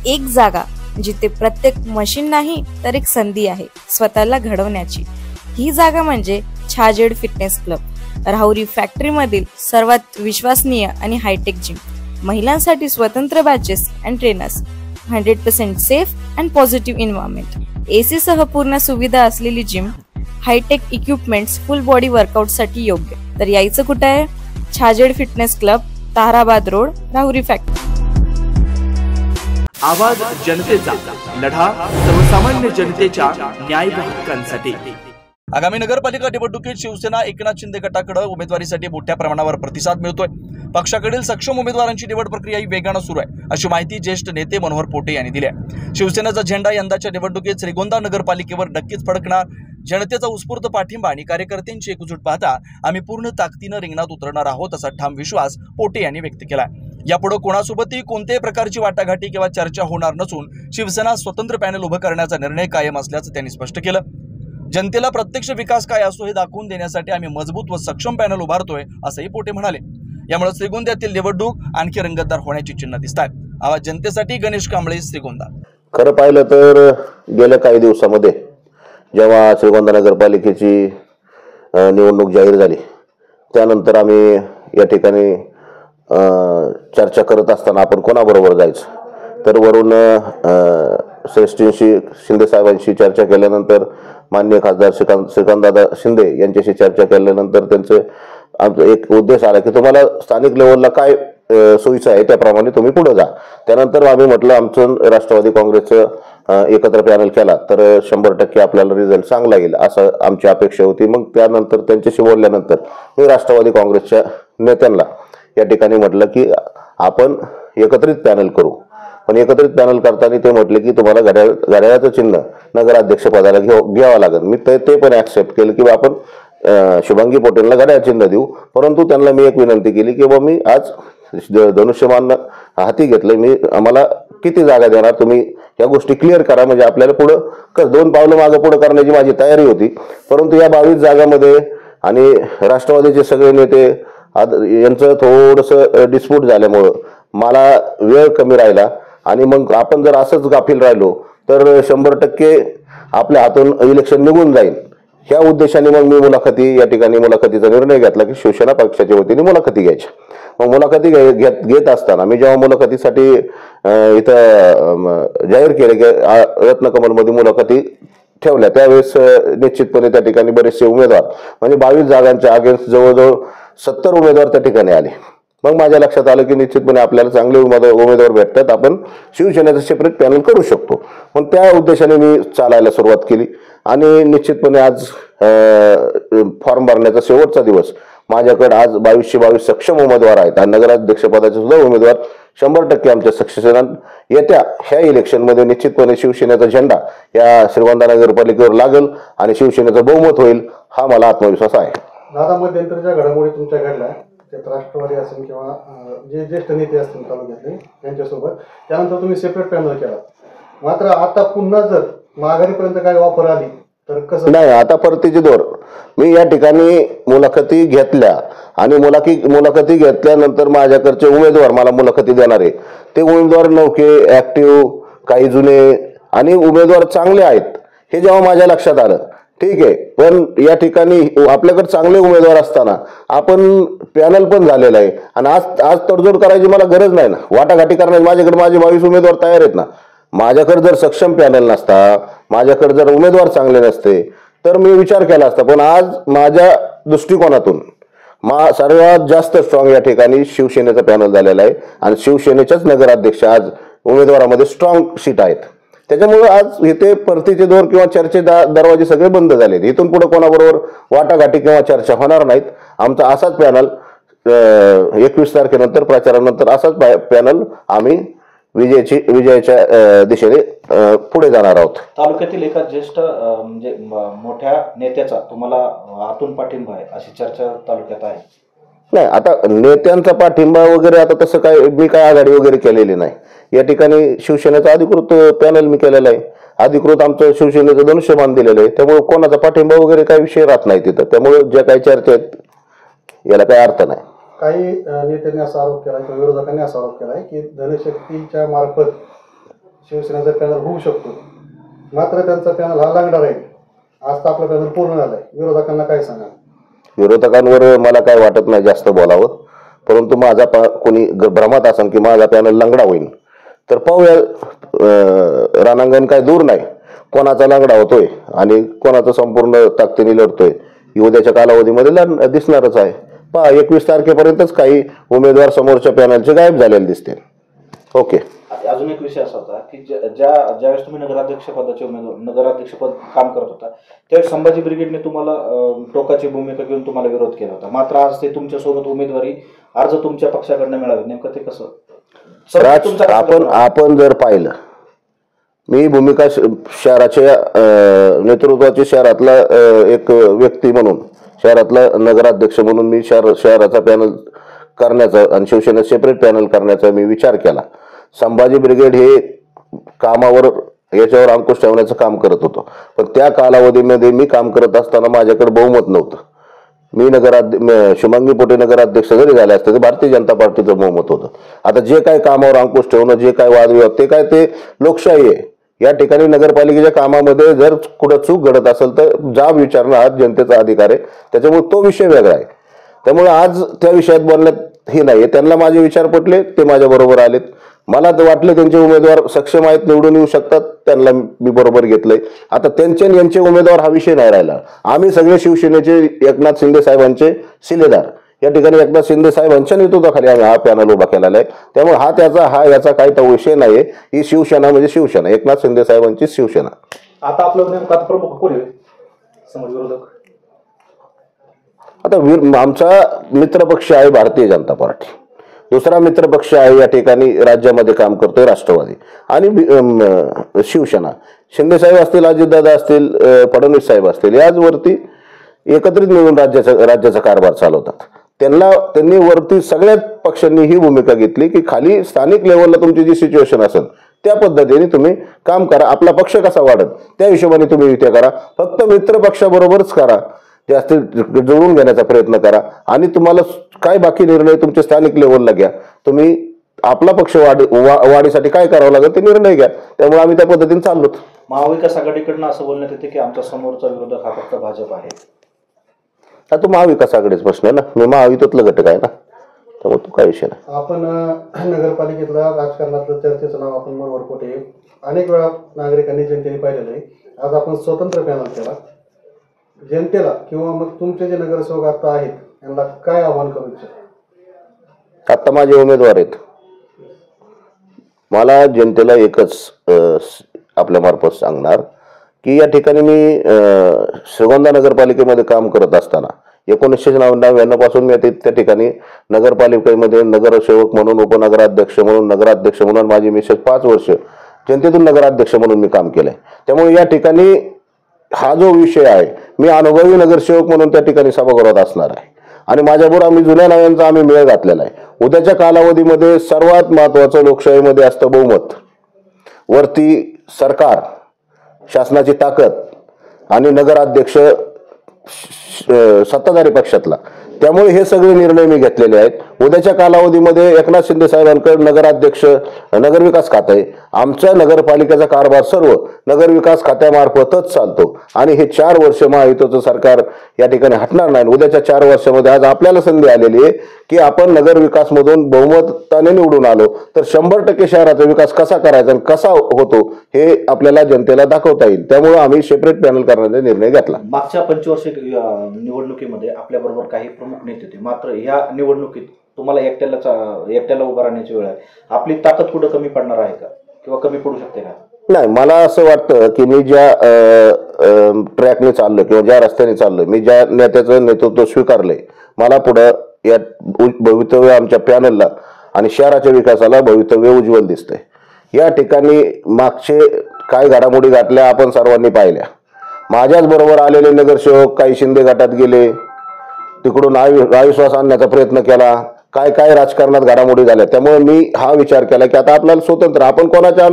एक जागा जिथे प्रत्येक मशीन नाही तर एक संधी आहे स्वतःला घडवण्याची. ही जागा म्हणजे Chhajed fitness club, Rahuri factory मधील सर्वात विश्वसनीय आणि हायटेक जिम. महिलांसाठी स्वतंत्र batches and trainers, 100% safe and positive environment, AC सह पूर्ण सुविधा असलेली जिम, hi tech equipments, full body workout साठी योग्य. तर यायचं कुठं आहे? Chhajed fitness club, Tarabad road, Rahuri factory. आवाज जनतेचा, लढा सर्वसामान्य जनतेच्या न्याय व हक्कांसाठी. आगामी नगरपालिका निवडणुकीत शिवसेना एकनाथ शिंदे गटाकडे उमेदवारीसाठी मोठ्या प्रमाणावर प्रतिसाद मिळतोय. पक्षाकडील सक्षम उमेदवारांची निवड प्रक्रिया वेगानं सुरू आहे, अशी माहिती ज्येष्ठ नेते मनोहर पोटे यांनी दिली आहे. शिवसेनेचा झेंडा यंदाच्या निवडणुकीत श्रीगोंदा नगरपालिकेवर नक्कीच फडकणार. जनतेचा उत्स्फूर्त पाठिंबा आणि कार्यकर्त्यांची एकजूट पाहता आम्ही पूर्ण ताकदीनं रिंगणात उतरणार आहोत, असा ठाम विश्वास पोटे यांनी व्यक्त केला. यापुढे कोणासोबतही कोणत्याही प्रकारची वाटाघाटी किंवा चर्चा होणार नसून शिवसेना स्वतंत्र पॅनल उभं करण्याचा निर्णय कायम असल्याचं त्यांनी स्पष्ट केलं. जनतेला प्रत्यक्ष विकास काय असतो हे दाखवून देण्यासाठी आम्ही मजबूत व सक्षम पॅनल उभारतोय, असंही पोटे म्हणाले. यामुळे श्रीगोंद्यातील निवडणूक आणखी रंगतदार होण्याची चिन्ह दिसत आहेत. आवाज जनतेसाठी गणेश कांबळे, श्रीगोंदा. खरं पाहिलं तर गेल्या काही दिवसामध्ये जेव्हा श्रीगोंदा नगरपालिकेची निवडणूक जाहीर झाली त्यानंतर आम्ही या ठिकाणी चर्चा करत असताना आपण कोणाबरोबर जायचं, तर वरून श्रेष्ठींशी शिंदे साहेबांशी चर्चा केल्यानंतर माननीय खासदार श्रीकांतदादा शिंदे यांच्याशी चर्चा केल्यानंतर त्यांचं आमचा एक उद्देश आला की तुम्हाला स्थानिक लेवलला काय सोयीचं आहे त्याप्रमाणे तुम्ही पुढे जा. त्यानंतर आम्ही म्हटलं आमचं राष्ट्रवादी काँग्रेसचं एकत्र पॅनल केला तर 100% आपल्याला रिझल्ट चांगला येईल असं आमची अपेक्षा होती. मग त्यानंतर त्यांच्याशी बोलल्यानंतर मी राष्ट्रवादी काँग्रेसच्या नेत्यांना या ठिकाणी म्हटलं की आपण एकत्रित पॅनल करू. पण एकत्रित पॅनल करताना ते म्हटले की तुम्हाला घड्याळाचं चिन्ह नगराध्यक्ष पदाला घ्यावं लागेल. मी ते पण ऍक्सेप्ट केलं की आपण शुभांगी पोटेंना घड्याळ चिन्ह देऊ. परंतु त्यांना मी एक विनंती केली की बाबा मी आज धनुष्यमान हाती घेतलंय, मी आम्हाला किती जागा देणार तुम्ही या गोष्टी क्लिअर करा, म्हणजे आपल्याला पुढं 2 पावलं मागं पुढं करण्याची माझी तयारी होती. परंतु या 22 जागांमध्ये आणि राष्ट्रवादीचे सगळे नेते यांचं थोडंसं डिस्प्यूट झाल्यामुळं मला वेळ कमी राहिला आणि मग आपण जर असंच गाफील राहिलो तर 100% आपल्या हातून इलेक्शन निघून जाईल. ह्या उद्देशाने मग मी या ठिकाणी मुलाखतीचा निर्णय घेतला की शिवसेना पक्षाच्या वतीने मुलाखती घ्यायच्या. मग मुलाखती घेत असताना मी जेव्हा मुलाखतीसाठी इथं जाहीर केले की रत्नकमलमध्ये मुलाखती ठेवल्या त्यावेळेस निश्चितपणे त्या ठिकाणी बरेचसे उमेदवार म्हणजे 22 जागांच्या अगेन्स्ट जवळजवळ 70 उमेदवार त्या ठिकाणी आले. मग माझ्या लक्षात आलं की निश्चितपणे आपल्याला चांगले उमेदवार भेटतात, आपण शिवसेनेचं सेपरेट पॅनल करू शकतो. मग त्या उद्देशाने मी चालायला सुरुवात केली आणि निश्चितपणे आज फॉर्म भरण्याचा शेवटचा दिवस. माझ्याकडे आज 22 सक्षम उमेदवार आहेत आणि नगराध्यक्ष पदाचे सुद्धा उमेदवार 100% आमच्या सक्सेसरात येत्या ह्या इलेक्शनमध्ये निश्चितपणे शिवसेनेचा झेंडा या श्रीगोंदा नगरपालिकेवर लागेल आणि शिवसेनेचं बहुमत होईल, हा मला आत्मविश्वास आहे. दादा, मध्यंतरीच्या घडामोडी तुमच्या घडल्या त्यात राष्ट्रवादी असेल किंवा जे ज्येष्ठ नेते असतील तालुक्यातले त्यांच्यासोबत, त्यानंतर तुम्ही सेपरेट पॅनल केला. मात्र आता पुन्हा जर माघारीपर्यंत काय ऑफर आली तर कसं? नाही, आता परतीची दोर. मी या ठिकाणी मुलाखती घेतल्या आणि मुलाखती घेतल्यानंतर माझ्याकडचे उमेदवार मला मुलाखती देणारे ते उमेदवार नौके ऍक्टिव्ह, काही जुने आणि उमेदवार चांगले आहेत हे जेव्हा माझ्या लक्षात आलं, ठीक आहे, पण या ठिकाणी आपल्याकडे चांगले उमेदवार असताना आपण पॅनल पण झालेलं आहे आणि आज तडजोड करायची मला गरज नाही ना, वाटाघाटी करण्याची. माझे 22 उमेदवार तयार आहेत ना. माझ्याकडे जर सक्षम पॅनल नसता, माझ्याकडे जर उमेदवार चांगले नसते तर मी विचार केला असता. पण आज माझ्या दृष्टिकोनातून सर्वात जास्त स्ट्रॉंग या ठिकाणी शिवसेनेचा पॅनल झालेला आहे आणि शिवसेनेच्याच नगराध्यक्ष आज उमेदवारामध्ये स्ट्रॉंग सीट आहेत. त्याच्यामुळे आज इथे परतीचे दोर किंवा चर्चे दरवाजे सगळे बंद झालेत. इथून पुढे कोणाबरोबर वाटाघाटी किंवा चर्चा होणार नाहीत. आमचा असाच पॅनल 21 तारखेनंतर प्रचारानंतर असाच पॅनल आम्ही विजयाच्या दिशेने पुढे जाणार आहोत. तालुक्यातील एका ज्येष्ठ म्हणजे मोठ्या नेत्याचा तुम्हाला आतून पाठिंबा आहे अशी चर्चा तालुक्यात आहे. नाही, आता नेत्यांचा पाठिंबा वगैरे आता तसं काय मी काय आघाडी वगैरे केलेली नाही. या ठिकाणी शिवसेनेचा अधिकृत पॅनल मी केलेला आहे, अधिकृत आमचं शिवसेनेचं धनुष्यमान दिलेलं आहे. त्यामुळे कोणाचा पाठिंबा वगैरे काही विषय राहत नाही तिथं. त्यामुळे ज्या काही चर्चा आहेत याला काही अर्थ नाही. काही नेत्यांनी असा आरोप केला किंवा विरोधकांनी असा आरोप केलाय की धनशक्तीच्या मार्फत शिवसेनेचा पॅनल होऊ शकतो, मात्र त्यांचा पॅनल हा लागणार आहे. आज तर आपला पॅनल पूर्ण झालाय. विरोधकांना काय सांगा? विरोधकांवर मला काय वाटत नाही जास्त बोलावं, परंतु माझा कोणी भ्रमात असेल की माझा पॅनल लंगडा होईल तर पाहूया. रणांगण काय दूर नाही, कोणाचा लंगडा होतोय आणि कोणाचा संपूर्ण ताकदीने लढतोय उद्याच्या कालावधीमध्ये दिसणारच आहे. पहा 21 तारखेपर्यंतच काही उमेदवार समोरच्या पॅनलचे गायब झालेले दिसते. ओके. अजून एक विषय असा होता की ज्यावेळेस तुम्ही नगराध्यक्षपदाचे नगराध्यक्षपद काम करत होता त्यावेळेस संभाजी ब्रिगेडने तुम्हाला टोकाची भूमिका घेऊन तुम्हाला विरोध केला होता. मात्र आज ते तुमच्यासोबत उमेदवारी अर्ज तुमच्या पक्षाकडनं मिळावे, नेमकं ते कसं? आपण जर पाहिलं, मी भूमिका शहराच्या नेतृत्वाची शहरातला एक व्यक्ती म्हणून, शहरातला नगराध्यक्ष म्हणून मी शहराचा पॅनल करण्याचा आणि शिवसेना सेपरेट पॅनल करण्याचा मी विचार केला. संभाजी ब्रिगेड हे कामावर याच्यावर अंकुश ठेवण्याचं काम करत होतो, पण त्या कालावधीमध्ये मी काम करत असताना माझ्याकडे बहुमत नव्हतं. मी शुभांगी पोटे नगराध्यक्ष जरी झाले असते तर भारतीय जनता पार्टीचं बहुमत होतं. आता जे काय कामावर अंकुश ठेवणं, जे काय वादविवाद, ते काय ते लोकशाही आहे. या ठिकाणी नगरपालिकेच्या कामामध्ये जर कुठं चूक घडत असेल तर जाब विचारणं हा जनतेचा अधिकार आहे. त्याच्यामुळे तो विषय वेगळा आहे. त्यामुळे आज त्या विषयात बोलण्यात हे नाही. त्यांना माझे विचार पटले, ते माझ्या बरोबर आलेत. मला तर वाटलं त्यांचे उमेदवार सक्षम आहेत, निवडून येऊ शकतात, त्यांना मी बरोबर घेतलंय. आता त्यांचे यांचे उमेदवार हा विषय नाही राहिला. आम्ही सगळे शिवसेनेचे एकनाथ शिंदे साहेबांचे शिलेदार. या ठिकाणी एकनाथ शिंदे साहेबांच्या नेतृत्वाखाली आम्ही हा पॅनल उभा केलेला आहे. त्यामुळे याचा काही तो विषय नाहीये. ही शिवसेना म्हणजे शिवसेना, एकनाथ शिंदे साहेबांची शिवसेना. आता आपलं नेमकं प्रमुख कोण आहे समोर विरोधक? आता आमचा मित्रपक्ष आहे भारतीय जनता पार्टी, दुसरा मित्रपक्ष आहे या ठिकाणी राज्यामध्ये काम करतोय राष्ट्रवादी आणि शिवसेना. शिंदे साहेब असतील, अजितदादा असतील, फडणवीस साहेब असतील, याचवरती एकत्रित मिळून राज्याचा कारभार चालवतात. त्यांनी वरती सगळ्याच पक्षांनी ही भूमिका घेतली की खाली स्थानिक लेवलला तुमची जी सिच्युएशन असेल त्या पद्धतीने तुम्ही काम करा. आपला पक्ष कसा वाढत त्या हिशोबाने तुम्ही युती करा. फक्त मित्र पक्षाबरोबरच करा, जास्त जुळवून घेण्याचा प्रयत्न करा आणि तुम्हाला काय बाकी निर्णय तुमच्या स्थानिक लेवलला घ्या. तुम्ही आपला पक्ष वाढीसाठी काय करावं लागेल ते निर्णय घ्या. त्यामुळे आम्ही त्या पद्धतीने चाललो. महाविकास आघाडीकडनं असं बोलण्यात येते की आमच्या समोरचा विरोधक हा फक्त भाजप आहे. तो महाविकास आघाडीच प्रश्न आहे ना, मी महायुतीतलं घटक आहे ना, त्यामुळे तो काय विषय नाही. आपण नगरपालिकेतला राजकारणातलं चर्चेचं नाव आपण मनोहर कोटे अनेक वेळा नागरिकांनी जनतेने पाहिलेलं आहे. आज आपण स्वतंत्र पॅनल केला. जनतेला किंवा मग तुमचे जे नगरसेवक आता आहेत यांना काय आव्हान करू इच्छिता? आता माझे उमेदवार आहेत. मला जनतेला एकच आपल्या मार्फत सांगणार की या ठिकाणी मी श्रीगोंदा नगरपालिकेमध्ये काम करत असताना 1999 पासून मी त्या ठिकाणी नगरपालिकेमध्ये नगरसेवक म्हणून, उपनगराध्यक्ष म्हणून, नगराध्यक्ष म्हणून, माझी मिसेस 5 वर्ष जनतेतून नगराध्यक्ष म्हणून मी काम केलंय. त्यामुळे या ठिकाणी हा जो विषय आहे, मी अनुभवी नगरसेवक म्हणून त्या ठिकाणी सभागृहात असणार आहे आणि माझ्याबरोबर आम्ही जुन्या नव्यांचा आम्ही मेळ घातलेला आहे. उद्याच्या कालावधीमध्ये सर्वात महत्वाचं लोकशाहीमध्ये असतं बहुमत. वरती सरकार, शासनाची ताकद आणि नगराध्यक्ष सत्ताधारी पक्षातला. त्यामुळे हे सगळे निर्णय मी घेतलेले आहेत. उद्याच्या कालावधीमध्ये एकनाथ शिंदे साहेबांकडे नगराध्यक्ष, नगरविकास खातं आहे. आमच्या नगरपालिकेचा कारभार सर्व नगरविकास खात्यामार्फतच चालतो आणि हे 4 वर्ष महायुतीचं सरकार या ठिकाणी हटणार नाही. उद्याच्या 4 वर्षामध्ये आज आपल्याला संधी आलेली आहे की आपण नगरविकास मधून बहुमताने निवडून आलो तर 100% शहराचा विकास कसा करायचा आणि कसा होतो हे आपल्याला जनतेला दाखवता येईल. त्यामुळे आम्ही सेपरेट पॅनल करण्याचा निर्णय घेतला. मागच्या पंचवार्षिक निवडणुकीमध्ये आपल्या बरोबर काही प्रमुख नेते होते, मात्र या निवडणुकीत तुम्हाला एकट्याला उभा राहण्याची वेळ आहे. आपली ताकद कुठं कमी पडणार आहे का किंवा कमी पडू शकते का? नाही, मला असं वाटतं की मी ज्या ट्रॅकने चाललोय किंवा ज्या रस्त्याने चाललोय, मी ज्या नेत्याचं नेतृत्व स्वीकारलंय, मला पुढं या भवितव्य आमच्या पॅनलला आणि शहराच्या विकासाला भवितव्य उज्ज्वल दिसतंय. या ठिकाणी मागचे काय घडामोडी घातल्या आपण सर्वांनी पाहिल्या. माझ्याच बरोबर आलेले नगरसेवक काही शिंदे गटात गेले, तिकडून अविश्वास आणण्याचा प्रयत्न केला, काय काय राजकारणात घडामोडी झाल्या. त्यामुळे मी हा विचार केला की आता आपल्याला स्वतंत्र, आपण कोणाच्या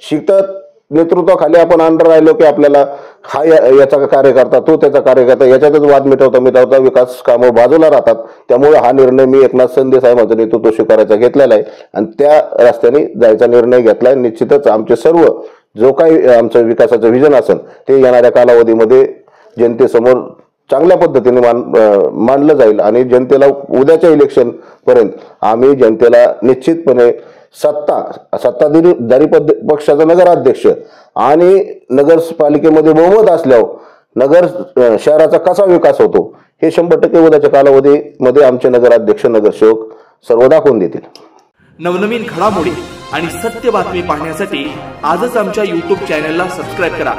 शिकत नेतृत्वाखाली आपण अंडर राहिलो की आपल्याला हा याचा कार्यकर्ता, तो त्याचा कार्यकर्ता, याच्यातच वाद मिटवता विकास कामं बाजूला राहतात. त्यामुळे हा निर्णय मी एकनाथ शिंदे साहेबांच्या नेतृत्व स्वीकारायचा घेतलेला आहे आणि त्या रस्त्याने जायचा निर्णय घेतलाय. निश्चितच आमचे सर्व जो काही आमचं विकासाचं व्हिजन असेल ते येणाऱ्या कालावधीमध्ये जनतेसमोर चांगल्या पद्धतीने मांडलं जाईल आणि जनतेला उद्याच्या इलेक्शन पर्यंत आम्ही जनतेला निश्चितपणे सत्ताधारी पक्षाचा नगराध्यक्ष आणि नगरपालिकेमध्ये बहुमत असल्यावर नगर शहराचा कसा विकास होतो हे 100% उद्याच्या कालावधीमध्ये आमचे नगराध्यक्ष नगरसेवक सर्व दाखवून देतील. नवनवीन घडामोडी आणि सत्य बातमी पाहण्यासाठी आजच आमच्या YouTube चॅनलला सबस्क्राईब करा,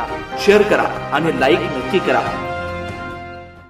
शेअर करा आणि लाईक नक्की करा.